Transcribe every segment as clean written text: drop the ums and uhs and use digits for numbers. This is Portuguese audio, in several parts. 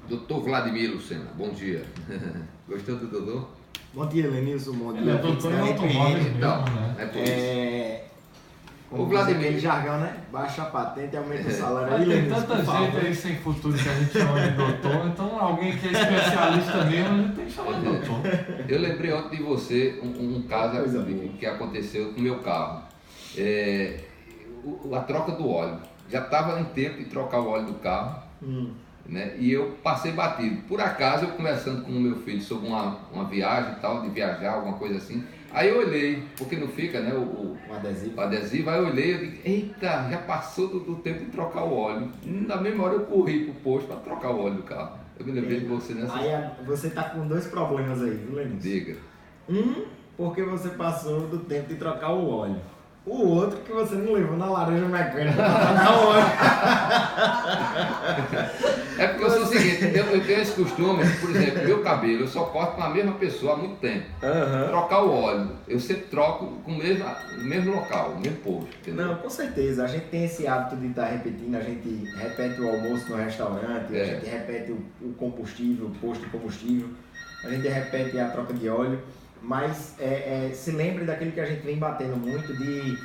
Doutor Vladimir Lucena, bom dia. Gostou do doutor? Bom dia, Lenilson. Bom dia. Ele é doutor em automóveis Então, mesmo, né? é por isso. Como O Vladimir. aquele jargão, né? Baixa a patente e aumenta o salário. Mas Aí, tem Lenilson, tanta por favor. gente aí sem futuro que a gente chama de doutor, então alguém que é especialista mesmo, a gente tem que chamar de doutor. Eu lembrei ontem de você um caso Coisa boa. que aconteceu com o meu carro. A troca do óleo. Já estava em tempo de trocar o óleo do carro, né? E eu passei batido. Por acaso, eu conversando com o meu filho sobre uma viagem e tal, de viajar, alguma coisa assim. Aí eu olhei, porque não fica, né, o adesivo, aí eu olhei e digo, eita, já passou do tempo de trocar o óleo. Na mesma hora eu corri pro posto para trocar o óleo do carro. Eu me lembrei de você nessa... Aí você tá com dois problemas aí, viu, Lenilson? Diga. Porque você passou do tempo de trocar o óleo. O outro que você não levou na laranja mecânica pra trocar o óleo. É porque eu sou o seguinte, eu tenho esse costume, por exemplo, meu cabelo, eu só corto com a mesma pessoa há muito tempo. Trocar o óleo, eu sempre troco com o mesmo local, o mesmo posto, entendeu? Não, com certeza. A gente tem esse hábito de estar repetindo. A gente repete o almoço no restaurante, a gente repete o combustível, o posto de combustível, a gente repete a troca de óleo. Mas se lembre daquilo que a gente vem batendo muito, de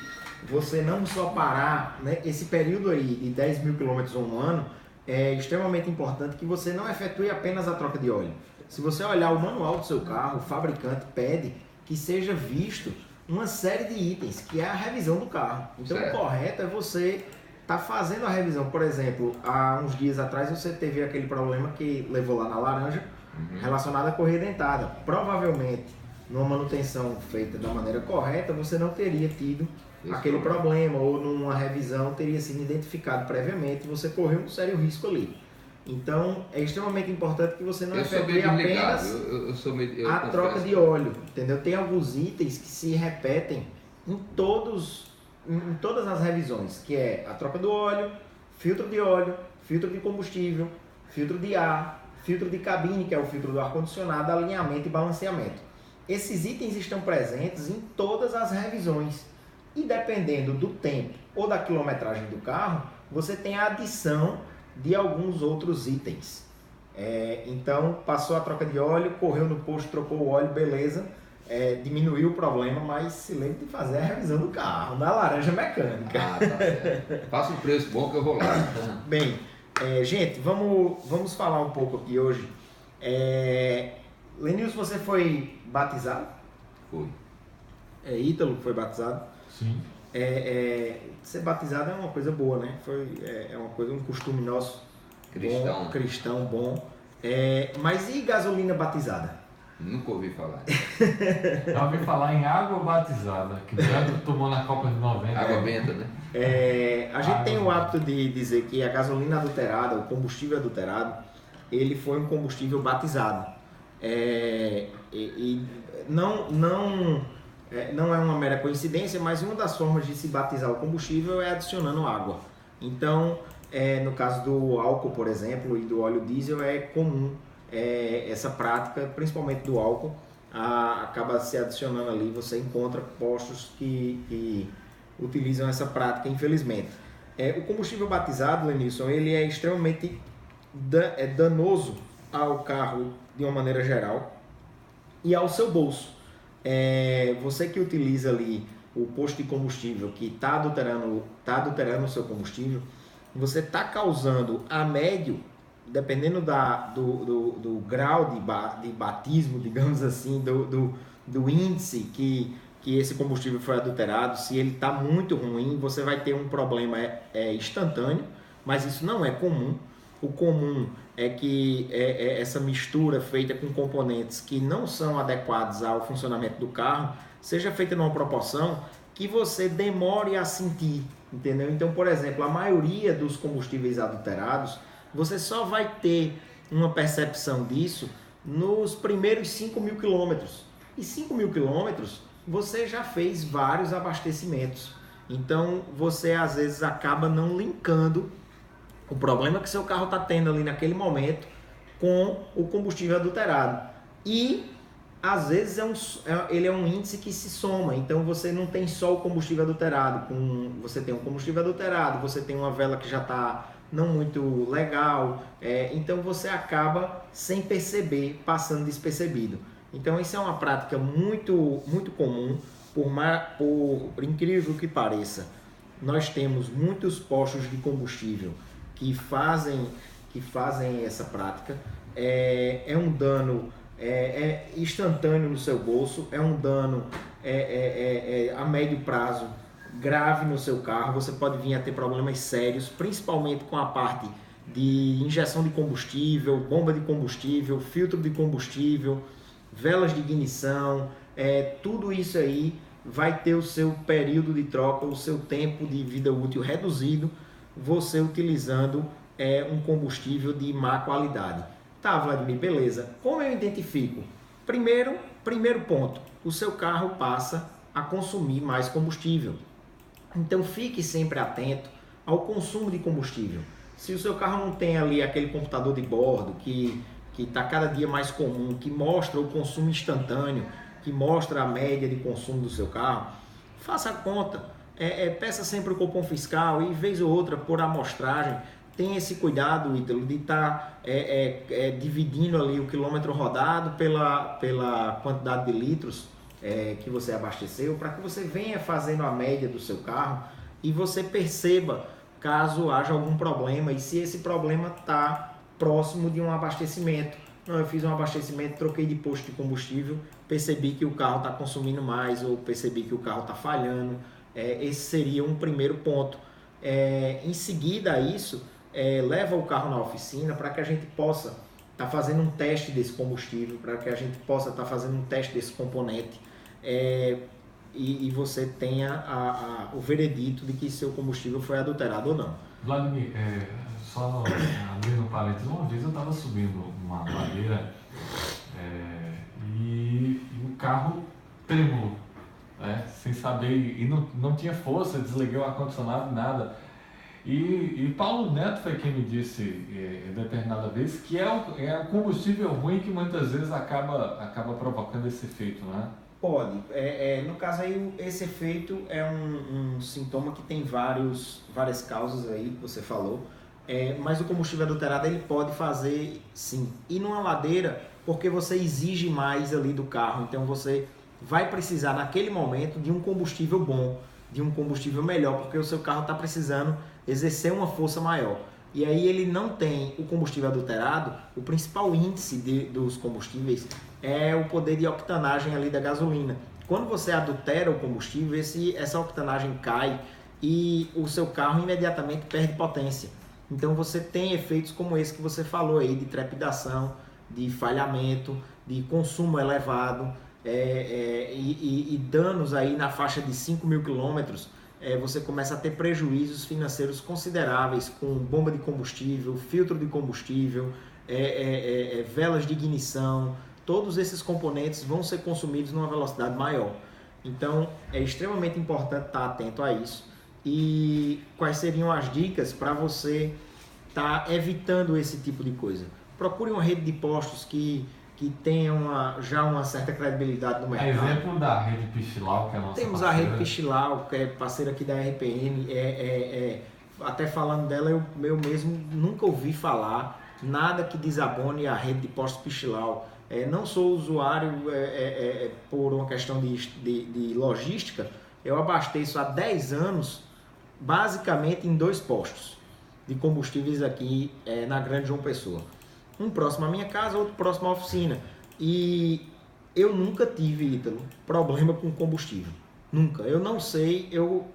você não só parar, né? Esse período aí de 10 mil quilômetros ou um ano, é extremamente importante que você não efetue apenas a troca de óleo. Se você olhar o manual do seu carro, o fabricante pede que seja visto uma série de itens, que é a revisão do carro. Então certo. O correto é você estar fazendo a revisão. Por exemplo, há uns dias atrás você teve aquele problema que levou lá na laranja, relacionado à correia dentada. Provavelmente, numa manutenção feita da maneira correta, você não teria tido aquele problema, ou numa revisão teria sido identificado previamente, você correu um sério risco ali. Então, é extremamente importante que você não efetue apenas a troca de óleo, entendeu? Tem alguns itens que se repetem em todas as revisões, que é a troca do óleo, filtro de combustível, filtro de ar, filtro de cabine, que é o filtro do ar-condicionado, alinhamento e balanceamento. Esses itens estão presentes em todas as revisões e dependendo do tempo ou da quilometragem do carro, você tem a adição de alguns outros itens. Então, passou a troca de óleo, correu no posto, trocou o óleo, beleza, diminuiu o problema, mas se lembre de fazer a revisão do carro, na laranja mecânica. Ah, tá certo. Faça um preço bom que eu vou lá. Bem, gente, vamos falar um pouco aqui hoje. Lenilson, você foi batizado? Fui. Ítalo foi batizado? Sim. Ser batizado é uma coisa boa, né? Um costume nosso. Cristão. Cristão bom. Mas e gasolina batizada? Nunca ouvi falar. Já ouvi falar em água batizada, que o Leandro tomou na Copa de 90. Água benta, né? A gente tem o hábito de dizer que a gasolina adulterada, o combustível adulterado, ele foi um combustível batizado. E não é uma mera coincidência, mas uma das formas de se batizar o combustível é adicionando água. Então, no caso do álcool, por exemplo, e do óleo diesel, é comum essa prática, principalmente do álcool, acaba se adicionando ali. Você encontra postos que utilizam essa prática, infelizmente. O combustível batizado, Lenilson, ele é extremamente danoso ao carro de uma maneira geral e ao seu bolso. Você que utiliza ali o posto de combustível que está adulterando o seu combustível, você está causando a médio, dependendo do grau de batismo, digamos assim, do índice que esse combustível foi adulterado. Se ele está muito ruim, você vai ter um problema instantâneo, mas isso não é comum. O comum é que essa mistura feita com componentes que não são adequados ao funcionamento do carro seja feita numa proporção que você demore a sentir, entendeu? Então, por exemplo, a maioria dos combustíveis adulterados, você só vai ter uma percepção disso nos primeiros 5 mil quilômetros. E 5 mil quilômetros, você já fez vários abastecimentos. Então, você às vezes acaba não linkando o problema que seu carro está tendo ali naquele momento com o combustível adulterado. E, às vezes, ele é um índice que se soma. Então, você não tem só o combustível adulterado. Você tem um combustível adulterado, você tem uma vela que já está não muito legal, então você acaba sem perceber, passando despercebido. Então isso é uma prática muito, muito comum, por incrível que pareça. Nós temos muitos postos de combustível que fazem essa prática. É um dano instantâneo no seu bolso, é um dano a médio prazo grave no seu carro. Você pode vir a ter problemas sérios, principalmente com a parte de injeção de combustível, bomba de combustível, filtro de combustível, velas de ignição, tudo isso aí vai ter o seu período de troca, o seu tempo de vida útil reduzido, você utilizando um combustível de má qualidade. Tá, Vladimir, beleza. Como eu identifico? Primeiro ponto, o seu carro passa a consumir mais combustível. Então fique sempre atento ao consumo de combustível. Se o seu carro não tem ali aquele computador de bordo que está cada dia mais comum, que mostra o consumo instantâneo, que mostra a média de consumo do seu carro, faça a conta. Peça sempre o cupom fiscal e, vez ou outra, por amostragem, tenha esse cuidado, Ítalo, de estar dividindo ali o quilômetro rodado pela quantidade de litros que você abasteceu, para que você venha fazendo a média do seu carro e você perceba caso haja algum problema e se esse problema está próximo de um abastecimento. Não, eu fiz um abastecimento, troquei de posto de combustível, percebi que o carro está consumindo mais ou percebi que o carro está falhando. Esse seria um primeiro ponto. Em seguida a isso, leva o carro na oficina para que a gente possa estar fazendo um teste desse combustível, para que a gente possa estar fazendo um teste desse componente e você tenha o veredito de que seu combustível foi adulterado ou não. Vladimir, só abrindo parênteses, uma vez eu estava subindo uma ladeira e o carro tremulou, sem saber, e não tinha força, desliguei o ar-condicionado, nada. E Paulo Neto foi quem me disse determinada vez que é o combustível ruim que muitas vezes acaba provocando esse efeito, né? Pode. No caso aí, esse efeito é um sintoma que tem várias causas aí que você falou, mas o combustível adulterado ele pode fazer sim. E numa ladeira, porque você exige mais ali do carro, então você vai precisar naquele momento de um combustível bom, de um combustível melhor, porque o seu carro está precisando exercer uma força maior. E aí ele não tem o combustível adulterado, o principal índice dos combustíveis é o poder de octanagem ali da gasolina. Quando você adultera o combustível, essa octanagem cai e o seu carro imediatamente perde potência. Então você tem efeitos como esse que você falou aí, de trepidação, de falhamento, de consumo elevado e danos aí na faixa de 5.000 quilômetros. Você começa a ter prejuízos financeiros consideráveis com bomba de combustível, filtro de combustível, velas de ignição. Todos esses componentes vão ser consumidos numa velocidade maior. Então é extremamente importante estar atento a isso. E quais seriam as dicas para você estar evitando esse tipo de coisa? Procure uma rede de postos que tenham já uma certa credibilidade no mercado. Exemplo da rede Pichilau, que é a nossa Temos parceira. A rede Pichilau, que é parceira aqui da RPM. Até falando dela, eu mesmo nunca ouvi falar nada que desabone a rede de postos Pichilau. Não sou usuário por uma questão de logística. Eu abasteço há 10 anos, basicamente em 2 postos de combustíveis aqui na Grande João Pessoa. Um próximo à minha casa, outro próximo à oficina. E eu nunca tive, Ítalo, problema com combustível. Nunca. Eu não sei,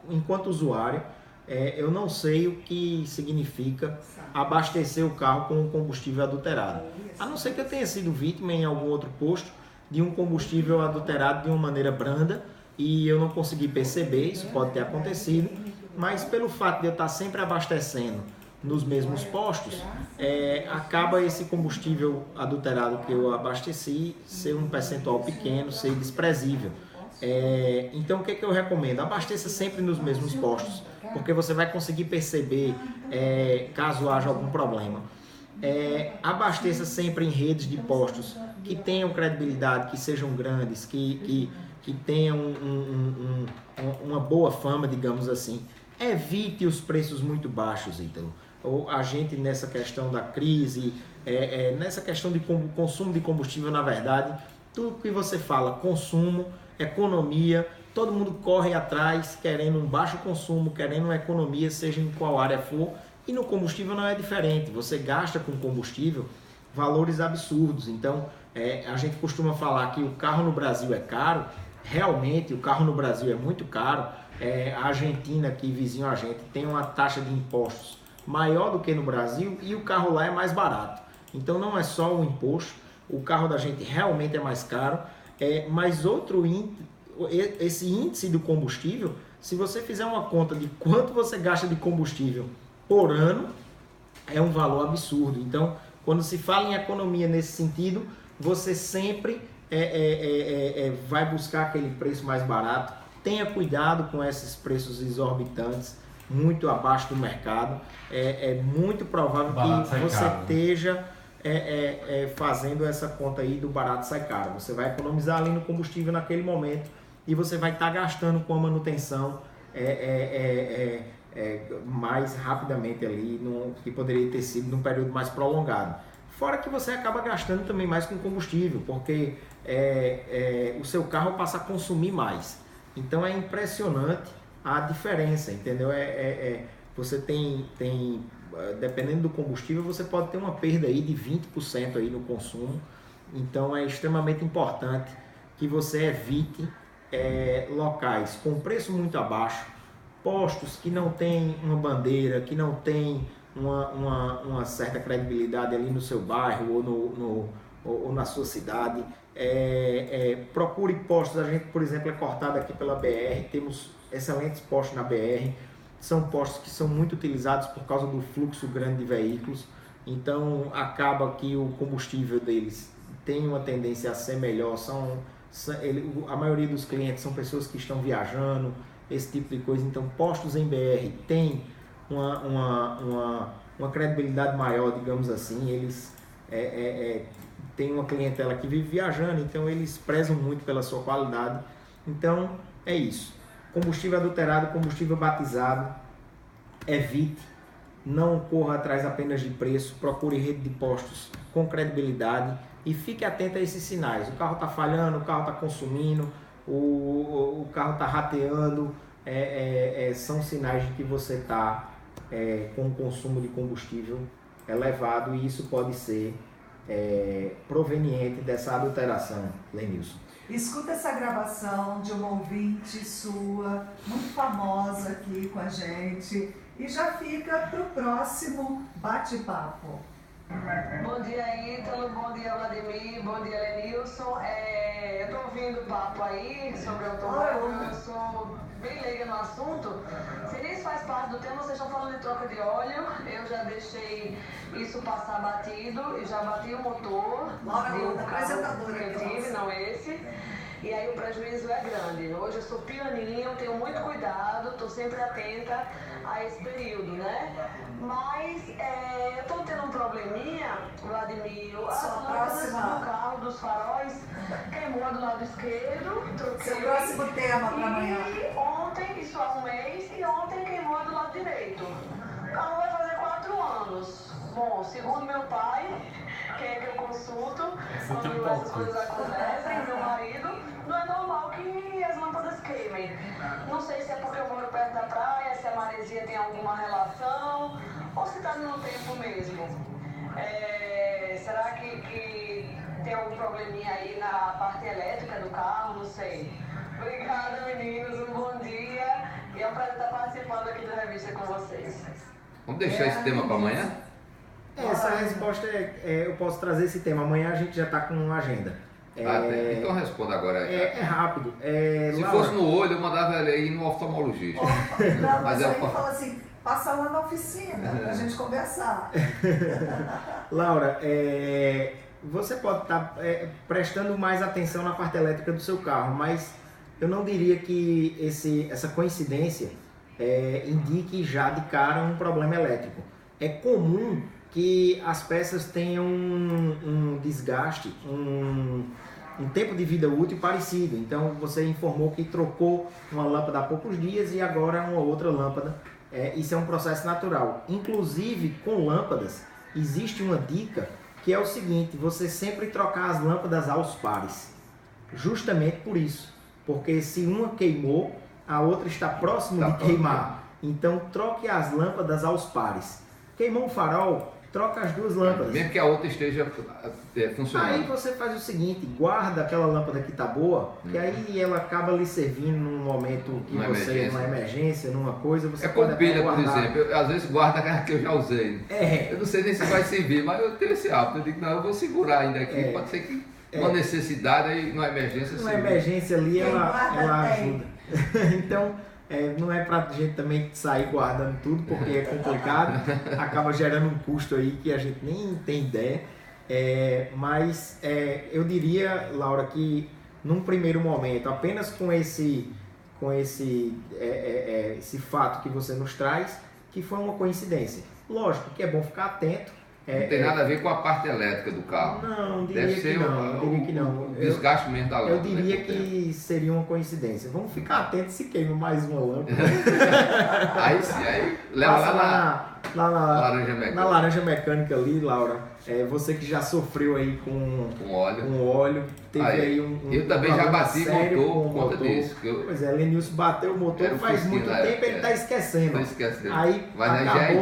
enquanto usuário, eu não sei o que significa abastecer o carro com um combustível adulterado. A não ser que eu tenha sido vítima em algum outro posto de um combustível adulterado de uma maneira branda e eu não consegui perceber, isso pode ter acontecido, mas pelo fato de eu estar sempre abastecendo nos mesmos postos, acaba esse combustível adulterado que eu abasteci ser um percentual pequeno, ser desprezível. Então o que eu recomendo? Abasteça sempre nos mesmos postos, porque você vai conseguir perceber caso haja algum problema. Abasteça sempre em redes de postos que tenham credibilidade, que sejam grandes, que tenham uma boa fama, digamos assim. Evite os preços muito baixos, Ítalo. a gente nessa questão da crise, nessa questão de consumo de combustível, na verdade, tudo que você fala, consumo, economia, todo mundo corre atrás querendo um baixo consumo, querendo uma economia, seja em qual área for, e no combustível não é diferente. Você gasta com combustível valores absurdos. Então, a gente costuma falar que o carro no Brasil é caro. Realmente, o carro no Brasil é muito caro. A Argentina, que vizinho a gente, tem uma taxa de impostos maior do que no Brasil e o carro lá é mais barato. Então, não é só o imposto, o carro da gente realmente é mais caro. Mas esse índice do combustível, se você fizer uma conta de quanto você gasta de combustível por ano, é um valor absurdo. Então, quando se fala em economia nesse sentido, você sempre vai buscar aquele preço mais barato. Tenha cuidado com esses preços exorbitantes, muito abaixo do mercado. É muito provável que você esteja fazendo essa conta aí do barato sai caro. Você vai economizar ali no combustível naquele momento e você vai estar gastando com a manutenção mais rapidamente ali, que poderia ter sido num período mais prolongado. Fora que você acaba gastando também mais com combustível, porque o seu carro passa a consumir mais. Então é impressionante a diferença, entendeu? Você tem, dependendo do combustível, você pode ter uma perda aí de 20% aí no consumo. Então é extremamente importante que você evite locais com preço muito abaixo, postos que não tem uma bandeira, que não tem uma certa credibilidade ali no seu bairro ou na sua cidade. Procure postos. A gente, por exemplo, é cortado aqui pela BR, temos excelentes postos na BR, são postos que são muito utilizados por causa do fluxo grande de veículos, então acaba que o combustível deles tem uma tendência a ser melhor. A maioria dos clientes são pessoas que estão viajando, esse tipo de coisa. Então postos em BR tem uma credibilidade maior, digamos assim. Eles têm uma clientela que vive viajando, então eles prezam muito pela sua qualidade. Então é isso. Combustível adulterado, combustível batizado, evite. Não corra atrás apenas de preço, procure rede de postos com credibilidade e fique atento a esses sinais. O carro está falhando, o carro está consumindo, o carro está rateando, são sinais de que você está com um consumo de combustível elevado, e isso pode ser proveniente dessa adulteração, Lenilson. Escuta essa gravação de uma ouvinte sua, muito famosa aqui com a gente, e já fica para o próximo bate-papo. Bom dia, Ítalo. Bom dia, Vladimir. Bom dia, Lenilson. Eu estou ouvindo o papo aí sobre automóvel. Eu sou bem leiga no assunto. Se nem isso faz parte do tema, vocês estão falando de troca de óleo. Eu já deixei isso passar batido e já bati o motor de um carro que eu tive, não esse. E aí o prejuízo é grande. Hoje eu sou pianinho, tenho muito cuidado, estou sempre atenta a esse período, né? Mas eu estou tendo um probleminha, Vladimir, as lâmpadas do carro, dos faróis, queimou do lado esquerdo, troquei. Seu próximo tema para amanhã. E ontem, isso há um mês, e ontem queimou do lado direito. O carro vai fazer 4 anos. Bom, segundo meu pai, quem é que eu consulto, quando essas coisas acontecem, meu marido, não é normal que as lâmpadas queimem. Não sei se é porque eu moro perto da praia, se a maresia tem alguma relação, ou se está no tempo mesmo. Será que tem algum probleminha aí na parte elétrica do carro? Não sei. Obrigada, meninos, um bom dia. E é um prazer estar participando aqui da revista com vocês. Vamos deixar esse tema para amanhã? Essa resposta eu posso trazer esse tema. Amanhã a gente já está com uma agenda. Então responda agora. É rápido. Se Laura, fosse no olho, eu mandava ela ir no oftalmologista. Não, mas aí eu fala assim, passa lá na oficina para a gente conversar. Laura, você pode estar prestando mais atenção na parte elétrica do seu carro, mas eu não diria que essa coincidência indique já de cara um problema elétrico. É comum que as peças tenham um desgaste, um tempo de vida útil parecido. Então você informou que trocou uma lâmpada há poucos dias e agora uma outra lâmpada isso é um processo natural. Inclusive, com lâmpadas, existe uma dica que é o seguinte: você sempre trocar as lâmpadas aos pares. Justamente por isso. Porque se uma queimou, a outra está próxima de queimar. Então, troque as lâmpadas aos pares. Queimou o farol, troca as duas lâmpadas. Mesmo que a outra esteja funcionando. Aí você faz o seguinte: guarda aquela lâmpada que está boa, que aí ela acaba lhe servindo num momento que numa emergência, numa coisa, você pode como pilha, guardar. por exemplo. Eu, às vezes guardo aquela que eu já usei. Eu não sei nem se vai servir, mas eu tenho esse hábito. Eu digo, não, eu vou segurar ainda aqui. Pode ser que uma necessidade aí, numa emergência. Uma emergência ali, ela ajuda. Então, não é pra gente também sair guardando tudo, porque é complicado, acaba gerando um custo aí que a gente nem tem ideia. Mas eu diria, Laura, que num primeiro momento, apenas com esse fato que você nos traz, que foi uma coincidência. Lógico que é bom ficar atento. Não tem nada a ver com a parte elétrica do carro. Não, diria que não. O desgaste mesmo da lâmpada. Eu diria que seria uma coincidência. Vamos ficar atentos se queima mais uma lâmpada. Aí sim, aí leva lá na laranja mecânica. Na laranja mecânica ali, Laura. Você que já sofreu aí com óleo, teve aí eu também já bati motor por conta disso. Pois é, Lenilson bateu o motor faz muito tempo, ele está esquecendo. Aí mas já é a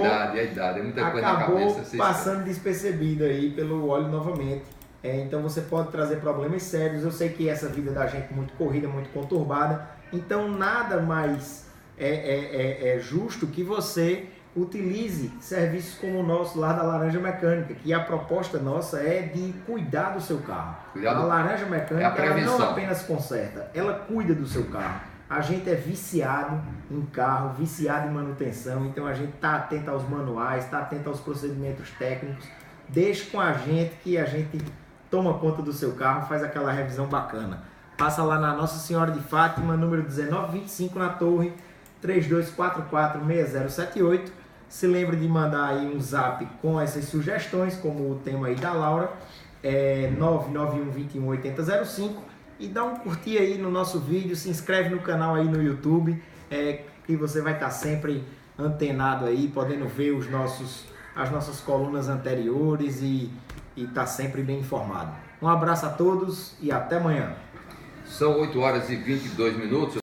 idade, é muita coisa na cabeça. Acabou passando despercebido aí pelo óleo novamente. Então você pode trazer problemas sérios. Eu sei que essa vida da gente é muito corrida, muito conturbada. Então nada mais é justo que você utilize serviços como o nosso lá da Laranja Mecânica, que a proposta nossa é de cuidar do seu carro. A Laranja Mecânica ela não apenas conserta, ela cuida do seu carro. A gente é viciado em carro, viciado em manutenção, então a gente está atento aos manuais, está atento aos procedimentos técnicos. Deixe com a gente que a gente toma conta do seu carro, faz aquela revisão bacana. Passa lá na Nossa Senhora de Fátima, número 1925 na Torre, 3244-6078. Se lembre de mandar aí um zap com essas sugestões, como o tema aí da Laura, 991218005, e dá um curtir aí no nosso vídeo, se inscreve no canal aí no YouTube, que você vai estar sempre antenado aí, podendo ver as nossas colunas anteriores e estar sempre bem informado. Um abraço a todos e até amanhã. São 8 horas e 22 minutos.